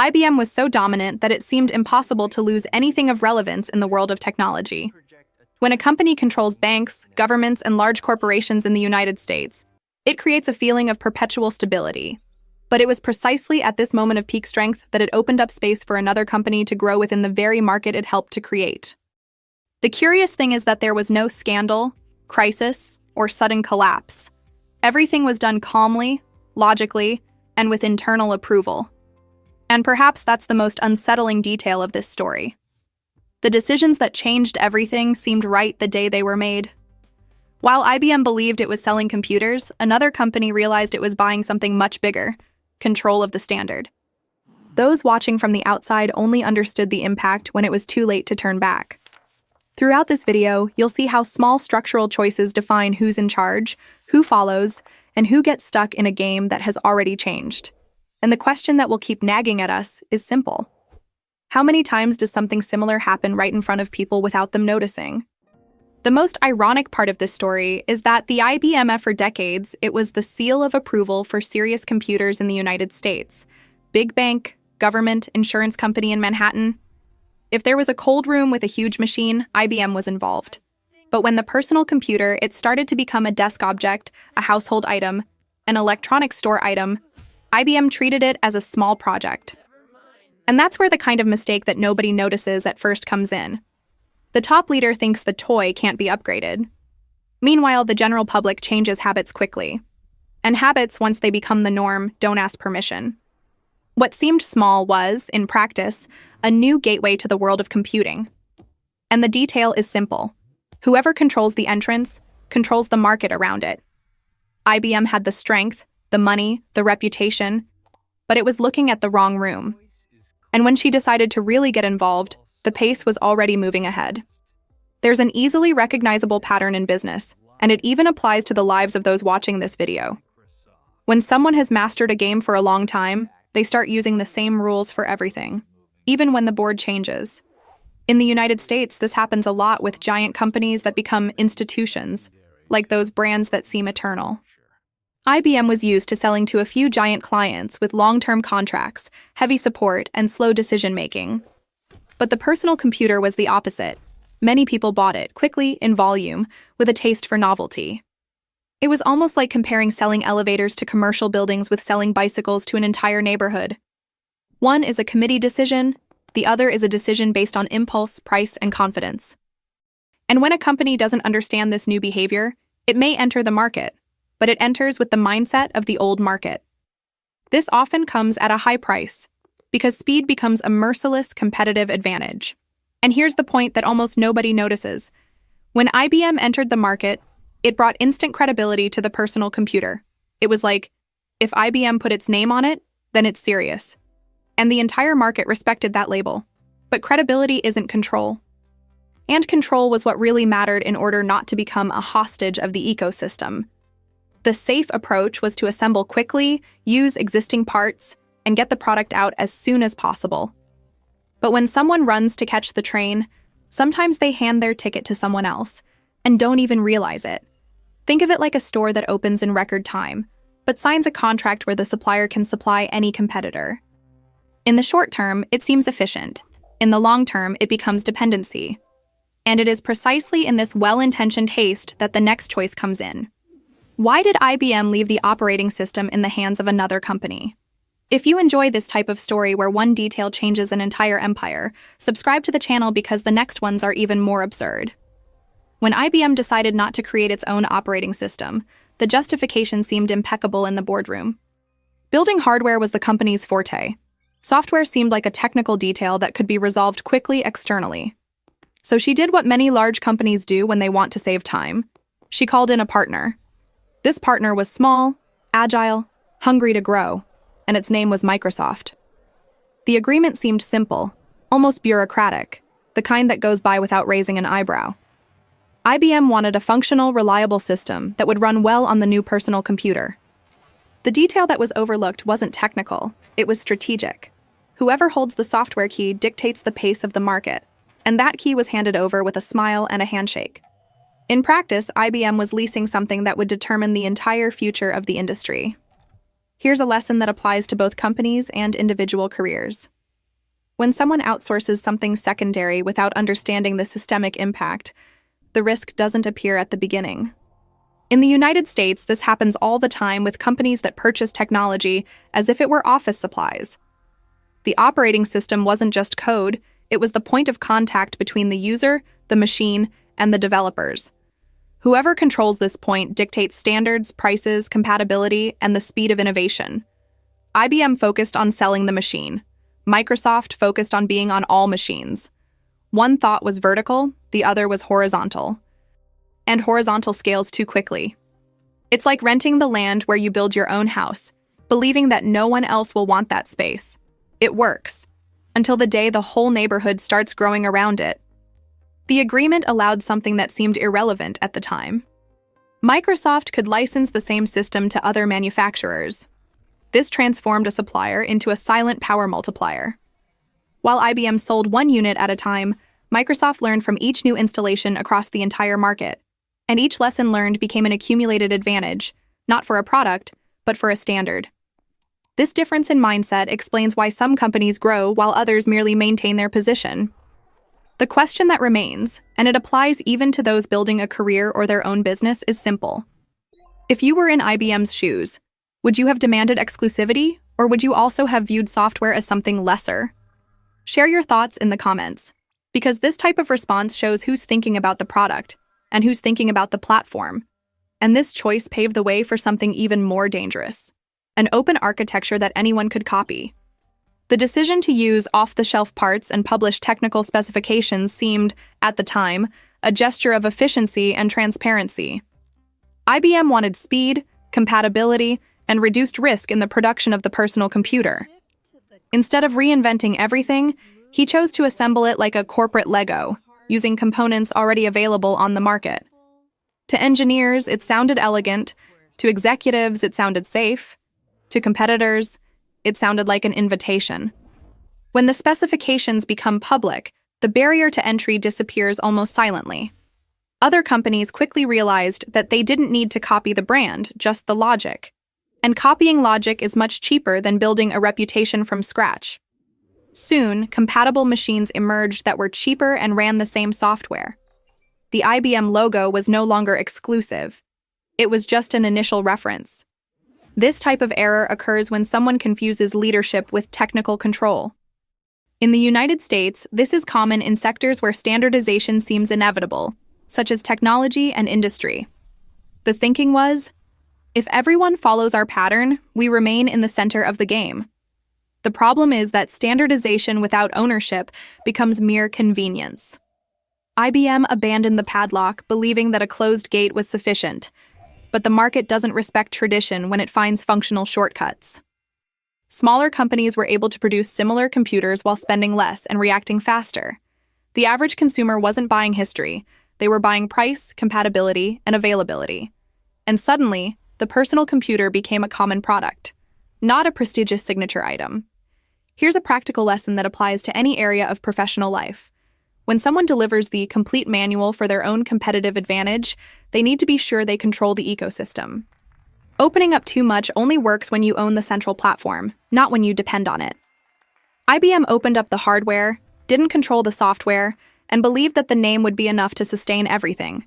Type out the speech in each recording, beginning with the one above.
IBM was so dominant that it seemed impossible to lose anything of relevance in the world of technology. When a company controls banks, governments, and large corporations in the United States, it creates a feeling of perpetual stability. But it was precisely at this moment of peak strength that it opened up space for another company to grow within the very market it helped to create. The curious thing is that there was no scandal, crisis, or sudden collapse. Everything was done calmly, logically, and with internal approval. And perhaps that's the most unsettling detail of this story. The decisions that changed everything seemed right the day they were made. While IBM believed it was selling computers, another company realized it was buying something much bigger: control of the standard. Those watching from the outside only understood the impact when it was too late to turn back. Throughout this video, you'll see how small structural choices define who's in charge, who follows, and who gets stuck in a game that has already changed. And the question that will keep nagging at us is simple. How many times does something similar happen right in front of people without them noticing? The most ironic part of this story is that the IBM for decades, it was the seal of approval for serious computers in the United States. Big bank, government, insurance company in Manhattan. If there was a cold room with a huge machine, IBM was involved. But when the personal computer, it started to become a desk object, a household item, an electronics store item, IBM treated it as a small project. And that's where the kind of mistake that nobody notices at first comes in. The top leader thinks the toy can't be upgraded. Meanwhile, the general public changes habits quickly. And habits, once they become the norm, don't ask permission. What seemed small was, in practice, a new gateway to the world of computing. And the detail is simple. Whoever controls the entrance controls the market around it. IBM had the strength, the money, the reputation, but it was looking at the wrong room. And when she decided to really get involved, the pace was already moving ahead. There's an easily recognizable pattern in business, and it even applies to the lives of those watching this video. When someone has mastered a game for a long time, they start using the same rules for everything, even when the board changes. In the United States, this happens a lot with giant companies that become institutions, like those brands that seem eternal. IBM was used to selling to a few giant clients with long-term contracts, heavy support, and slow decision-making. But the personal computer was the opposite. Many people bought it, quickly, in volume, with a taste for novelty. It was almost like comparing selling elevators to commercial buildings with selling bicycles to an entire neighborhood. One is a committee decision, the other is a decision based on impulse, price, and confidence. And when a company doesn't understand this new behavior, it may enter the market, but it enters with the mindset of the old market. This often comes at a high price, because speed becomes a merciless competitive advantage. And here's the point that almost nobody notices. When IBM entered the market, it brought instant credibility to the personal computer. It was like, if IBM put its name on it, then it's serious. And the entire market respected that label. But credibility isn't control. And control was what really mattered in order not to become a hostage of the ecosystem. The safe approach was to assemble quickly, use existing parts, and get the product out as soon as possible. But when someone runs to catch the train, sometimes they hand their ticket to someone else and don't even realize it. Think of it like a store that opens in record time, but signs a contract where the supplier can supply any competitor. In the short term, it seems efficient. In the long term, it becomes dependency. And it is precisely in this well-intentioned haste that the next choice comes in. Why did IBM leave the operating system in the hands of another company? If you enjoy this type of story where one detail changes an entire empire, subscribe to the channel because the next ones are even more absurd. When IBM decided not to create its own operating system, the justification seemed impeccable in the boardroom. Building hardware was the company's forte. Software seemed like a technical detail that could be resolved quickly externally. So she did what many large companies do when they want to save time. She called in a partner. This partner was small, agile, hungry to grow, and its name was Microsoft. The agreement seemed simple, almost bureaucratic, the kind that goes by without raising an eyebrow. IBM wanted a functional, reliable system that would run well on the new personal computer. The detail that was overlooked wasn't technical, it was strategic. Whoever holds the software key dictates the pace of the market, and that key was handed over with a smile and a handshake. In practice, IBM was leasing something that would determine the entire future of the industry. Here's a lesson that applies to both companies and individual careers. When someone outsources something secondary without understanding the systemic impact, the risk doesn't appear at the beginning. In the United States, this happens all the time with companies that purchase technology as if it were office supplies. The operating system wasn't just code, it was the point of contact between the user, the machine, and the developers. Whoever controls this point dictates standards, prices, compatibility, and the speed of innovation. IBM focused on selling the machine. Microsoft focused on being on all machines. One thought was vertical, the other was horizontal. And horizontal scales too quickly. It's like renting the land where you build your own house, believing that no one else will want that space. It works, until the day the whole neighborhood starts growing around it. The agreement allowed something that seemed irrelevant at the time. Microsoft could license the same system to other manufacturers. This transformed a supplier into a silent power multiplier. While IBM sold one unit at a time, Microsoft learned from each new installation across the entire market, and each lesson learned became an accumulated advantage, not for a product, but for a standard. This difference in mindset explains why some companies grow while others merely maintain their position. The question that remains, and it applies even to those building a career or their own business, is simple. If you were in IBM's shoes, would you have demanded exclusivity, or would you also have viewed software as something lesser? Share your thoughts in the comments, because this type of response shows who's thinking about the product and who's thinking about the platform. And this choice paved the way for something even more dangerous, an open architecture that anyone could copy. The decision to use off-the-shelf parts and publish technical specifications seemed, at the time, a gesture of efficiency and transparency. IBM wanted speed, compatibility, and reduced risk in the production of the personal computer. Instead of reinventing everything, he chose to assemble it like a corporate Lego, using components already available on the market. To engineers, it sounded elegant. To executives, it sounded safe. To competitors, it sounded like an invitation. When the specifications become public, the barrier to entry disappears almost silently. Other companies quickly realized that they didn't need to copy the brand, just the logic. And copying logic is much cheaper than building a reputation from scratch. Soon, compatible machines emerged that were cheaper and ran the same software. The IBM logo was no longer exclusive. It was just an initial reference. This type of error occurs when someone confuses leadership with technical control. In the United States, this is common in sectors where standardization seems inevitable, such as technology and industry. The thinking was, if everyone follows our pattern, we remain in the center of the game. The problem is that standardization without ownership becomes mere convenience. IBM abandoned the padlock, believing that a closed gate was sufficient. But the market doesn't respect tradition when it finds functional shortcuts. Smaller companies were able to produce similar computers while spending less and reacting faster. The average consumer wasn't buying history, they were buying price, compatibility, and availability. And suddenly, the personal computer became a common product, not a prestigious signature item. Here's a practical lesson that applies to any area of professional life. When someone delivers the complete manual for their own competitive advantage, they need to be sure they control the ecosystem. Opening up too much only works when you own the central platform, not when you depend on it. IBM opened up the hardware, didn't control the software, and believed that the name would be enough to sustain everything.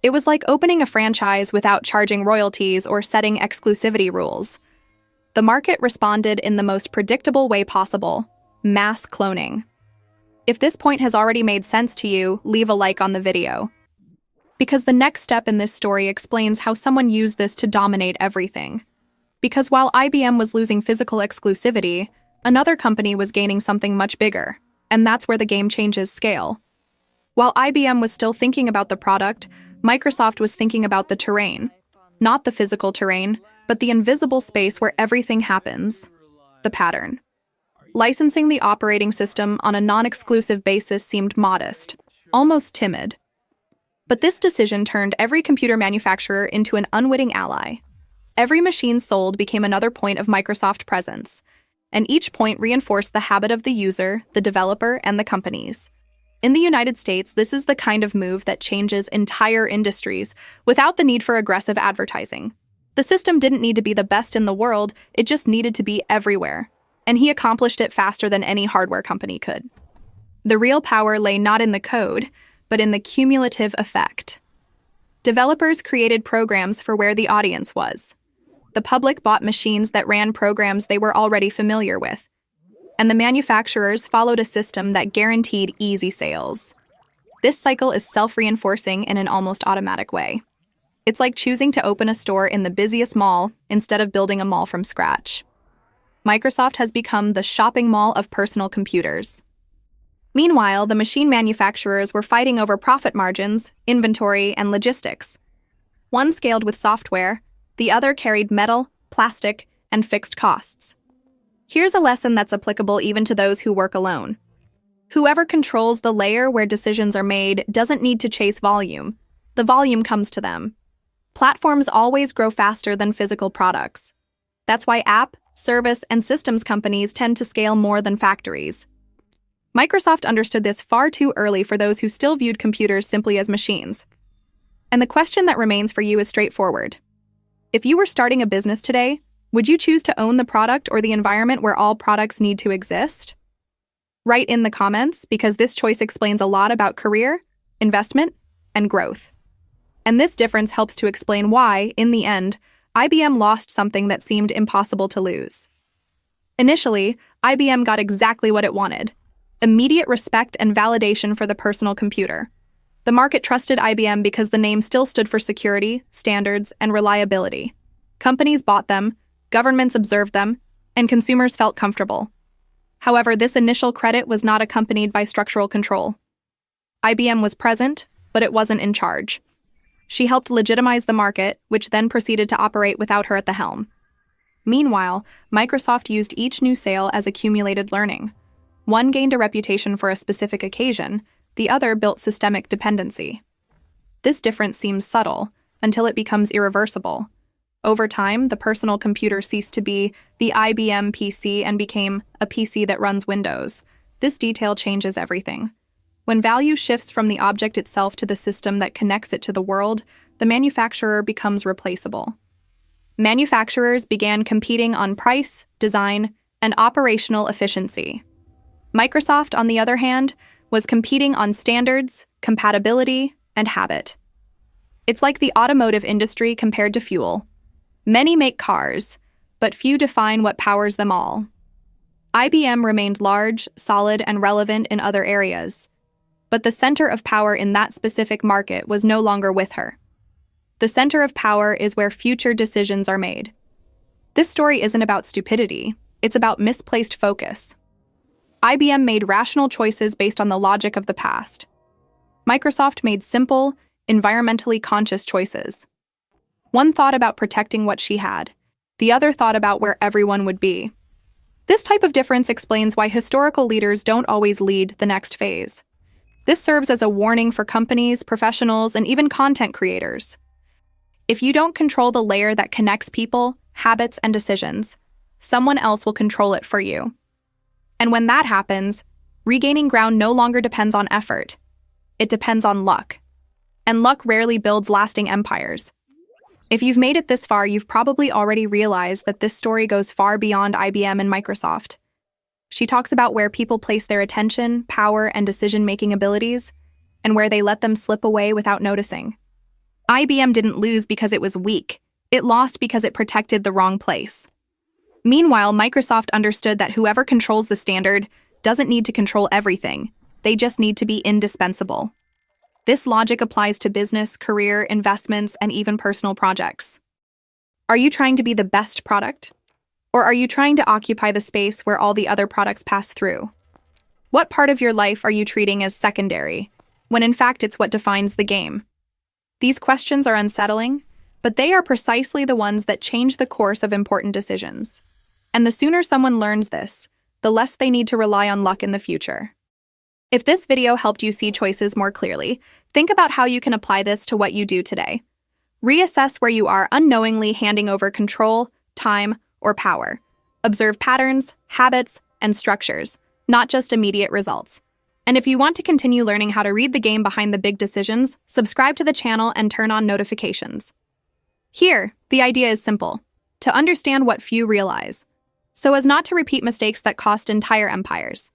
It was like opening a franchise without charging royalties or setting exclusivity rules. The market responded in the most predictable way possible: mass cloning. If this point has already made sense to you, leave a like on the video. Because the next step in this story explains how someone used this to dominate everything. Because while IBM was losing physical exclusivity, another company was gaining something much bigger, and that's where the game changes scale. While IBM was still thinking about the product, Microsoft was thinking about the terrain. Not the physical terrain, but the invisible space where everything happens. The pattern. Licensing the operating system on a non-exclusive basis seemed modest, almost timid. But this decision turned every computer manufacturer into an unwitting ally. Every machine sold became another point of Microsoft presence, and each point reinforced the habit of the user, the developer, and the companies. In the United States, this is the kind of move that changes entire industries without the need for aggressive advertising. The system didn't need to be the best in the world, it just needed to be everywhere. And he accomplished it faster than any hardware company could. The real power lay not in the code, but in the cumulative effect. Developers created programs for where the audience was. The public bought machines that ran programs they were already familiar with. And the manufacturers followed a system that guaranteed easy sales. This cycle is self-reinforcing in an almost automatic way. It's like choosing to open a store in the busiest mall instead of building a mall from scratch. Microsoft has become the shopping mall of personal computers. Meanwhile, the machine manufacturers were fighting over profit margins, inventory, and logistics. One scaled with software, the other carried metal, plastic, and fixed costs. Here's a lesson that's applicable even to those who work alone. Whoever controls the layer where decisions are made doesn't need to chase volume. The volume comes to them. Platforms always grow faster than physical products. That's why app, service, and systems companies tend to scale more than factories. Microsoft understood this far too early for those who still viewed computers simply as machines. And the question that remains for you is straightforward. If you were starting a business today, would you choose to own the product or the environment where all products need to exist? Write in the comments, because this choice explains a lot about career, investment, and growth. And this difference helps to explain why, in the end, IBM lost something that seemed impossible to lose. Initially, IBM got exactly what it wanted: immediate respect and validation for the personal computer. The market trusted IBM because the name still stood for security, standards, and reliability. Companies bought them, governments observed them, and consumers felt comfortable. However, this initial credit was not accompanied by structural control. IBM was present, but it wasn't in charge. She helped legitimize the market, which then proceeded to operate without her at the helm. Meanwhile, Microsoft used each new sale as accumulated learning. One gained a reputation for a specific occasion, the other built systemic dependency. This difference seems subtle until it becomes irreversible. Over time, the personal computer ceased to be the IBM PC and became a PC that runs Windows. This detail changes everything. When value shifts from the object itself to the system that connects it to the world, the manufacturer becomes replaceable. Manufacturers began competing on price, design, and operational efficiency. Microsoft, on the other hand, was competing on standards, compatibility, and habit. It's like the automotive industry compared to fuel. Many make cars, but few define what powers them all. IBM remained large, solid, and relevant in other areas, but the center of power in that specific market was no longer with her. The center of power is where future decisions are made. This story isn't about stupidity, it's about misplaced focus. IBM made rational choices based on the logic of the past. Microsoft made simple, environmentally conscious choices. One thought about protecting what she had, the other thought about where everyone would be. This type of difference explains why historical leaders don't always lead the next phase. This serves as a warning for companies, professionals, and even content creators. If you don't control the layer that connects people, habits, and decisions, someone else will control it for you. And when that happens, regaining ground no longer depends on effort. It depends on luck. And luck rarely builds lasting empires. If you've made it this far, you've probably already realized that this story goes far beyond IBM and Microsoft. She talks about where people place their attention, power, and decision-making abilities, and where they let them slip away without noticing. IBM didn't lose because it was weak. It lost because it protected the wrong place. Meanwhile, Microsoft understood that whoever controls the standard doesn't need to control everything. They just need to be indispensable. This logic applies to business, career, investments, and even personal projects. Are you trying to be the best product? Or are you trying to occupy the space where all the other products pass through? What part of your life are you treating as secondary, when in fact it's what defines the game? These questions are unsettling, but they are precisely the ones that change the course of important decisions. And the sooner someone learns this, the less they need to rely on luck in the future. If this video helped you see choices more clearly, think about how you can apply this to what you do today. Reassess where you are unknowingly handing over control, time, or power. Observe patterns, habits, and structures, not just immediate results. And if you want to continue learning how to read the game behind the big decisions, subscribe to the channel and turn on notifications. Here, the idea is simple: to understand what few realize, so as not to repeat mistakes that cost entire empires.